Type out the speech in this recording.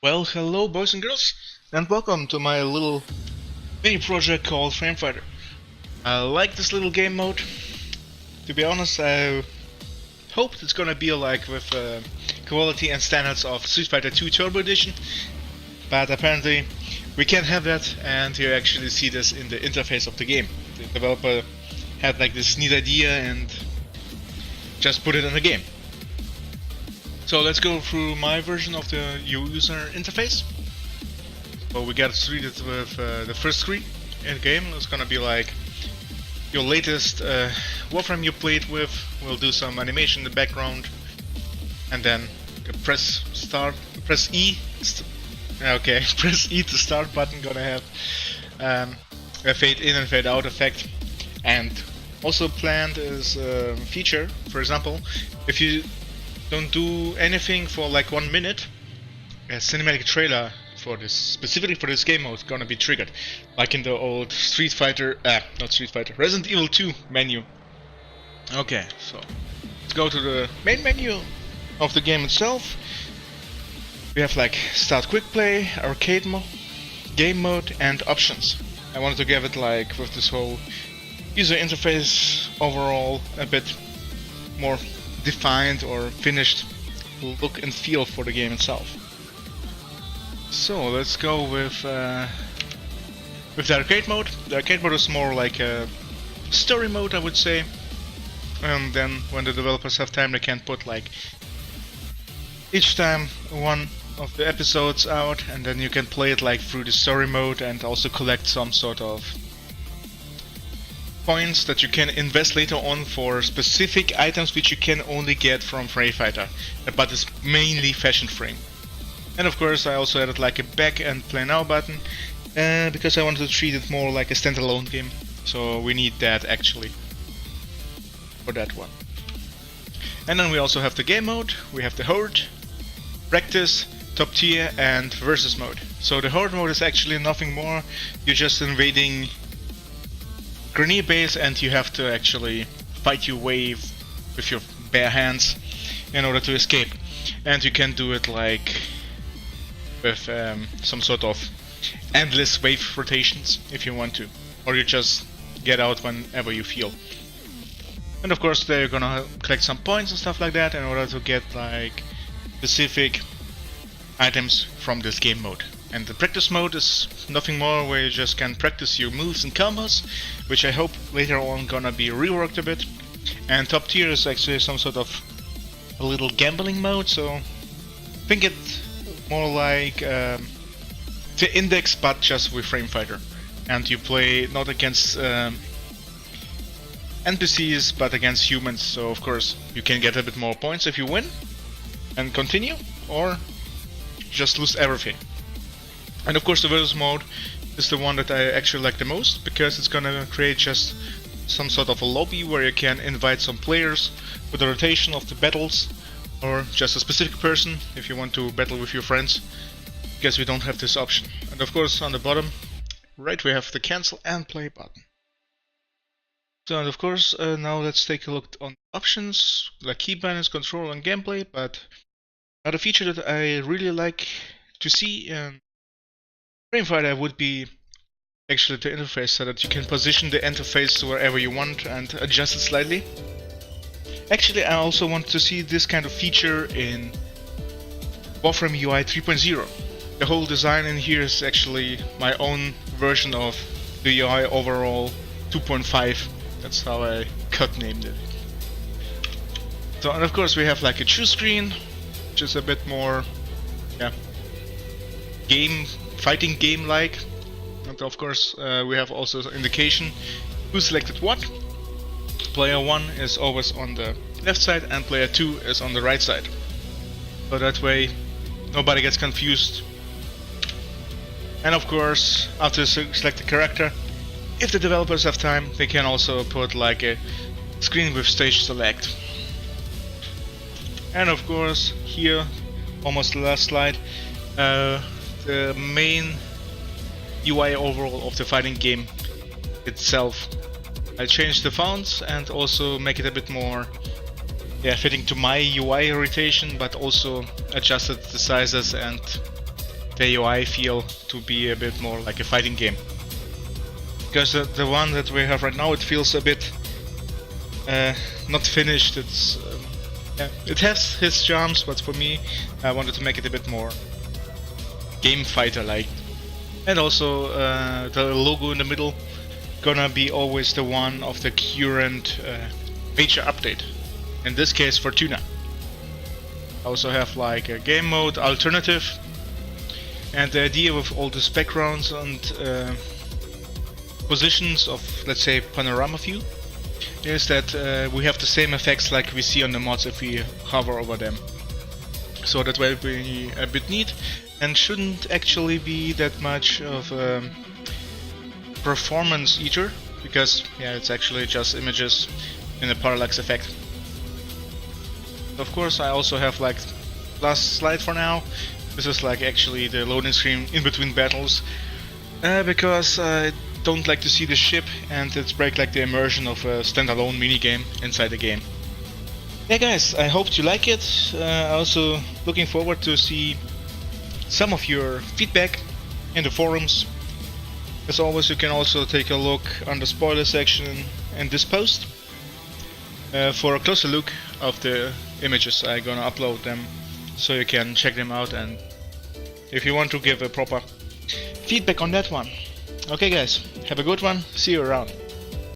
Well, hello boys and girls, and welcome to my little mini project called Framefighter. I like this little game mode. To be honest, I hope it's gonna be like with quality and standards of Street Fighter 2 Turbo Edition, but apparently we can't have that, and you actually see this in the interface of the game. The developer had like this neat idea and just put it in the game. So let's go through my version of the user interface. So we got treated with the first screen in the game. It's gonna be like your latest Warframe you played with. We'll do some animation in the background, and then press start, press E. Okay, press E to start button. Gonna have a fade in and fade out effect, and also planned is a feature. For example, if you don't do anything for like 1 minute, a cinematic trailer for this, specifically for this game mode, is gonna be triggered, like in the old Resident Evil 2 menu. Okay, so let's go to the main menu of the game itself. We have like start quick play, arcade mode, game mode, and options. I wanted to give it like with this whole user interface overall a bit more defined or finished look and feel for the game itself. So let's go with the arcade mode. The arcade mode is more like a story mode, I would say. And then when the developers have time, they can put like each time one of the episodes out, and then you can play it like through the story mode and also collect some sort of points that you can invest later on for specific items which you can only get from Framefighter, but it's mainly Fashion Frame. And of course I also added like a back and play now button because I wanted to treat it more like a standalone game, so we need that actually for that one. And then we also have the game mode, we have the Horde, Practice, Top Tier, and Versus mode. So the Horde mode is actually nothing more, you're just invading grenade base and you have to actually fight your way with your bare hands in order to escape. And you can do it like with some sort of endless wave rotations if you want to, or you just get out whenever you feel. And of course they're gonna collect some points and stuff like that in order to get like specific items from this game mode. And the practice mode is nothing more, where you just can practice your moves and combos, which I hope later on gonna be reworked a bit. And top tier is actually some sort of a little gambling mode, so think it more like the Index but just with Framefighter. And you play not against NPCs but against humans, so of course you can get a bit more points if you win and continue, or just lose everything. And of course the Versus mode is the one that I actually like the most, because it's gonna create just some sort of a lobby where you can invite some players with the rotation of the battles, or just a specific person if you want to battle with your friends, because we don't have this option. And of course on the bottom right we have the cancel and play button. So and of course now let's take a look on options like key bindings, control and gameplay. But another feature that I really like to see in Framefighter would be actually the interface, so that you can position the interface wherever you want and adjust it slightly. Actually, I also want to see this kind of feature in Warframe UI 3.0. The whole design in here is actually my own version of the UI overall 2.5. That's how I cut-named it. So, and of course we have like a choose screen, which is a bit more, fighting game-like. And of course we have also indication who selected what. Player 1 is always on the left side and player 2 is on the right side. So that way nobody gets confused. And of course after select the character, if the developers have time, they can also put like a screen with stage select. And of course here, almost the last slide, the main UI overall of the fighting game itself. I changed the fonts and also make it a bit more fitting to my UI rotation, but also adjusted the sizes and the UI feel to be a bit more like a fighting game. Because the one that we have right now, it feels a bit not finished. It's yeah, it has its charms, but for me, I wanted to make it a bit more game fighter like. And also the logo in the middle gonna be always the one of the current major update. In this case for Tuna. I also have like a game mode alternative, and the idea with all these backgrounds and positions of, let's say, panorama view is that we have the same effects like we see on the mods if we hover over them. So that will be a bit neat and shouldn't actually be that much of a performance eater, because yeah, it's actually just images in a parallax effect. Of course, I also have like last slide for now. This is like actually the loading screen in between battles, because I don't like to see the ship and it's break like the immersion of a standalone minigame inside the game. Yeah guys, I hope you like it. Also looking forward to see some of your feedback in the forums. As always, you can also take a look on the spoiler section in this post for a closer look of the images. I'm gonna upload them so you can check them out, and if you want to give a proper feedback on that one. Okay guys, have a good one, see you around.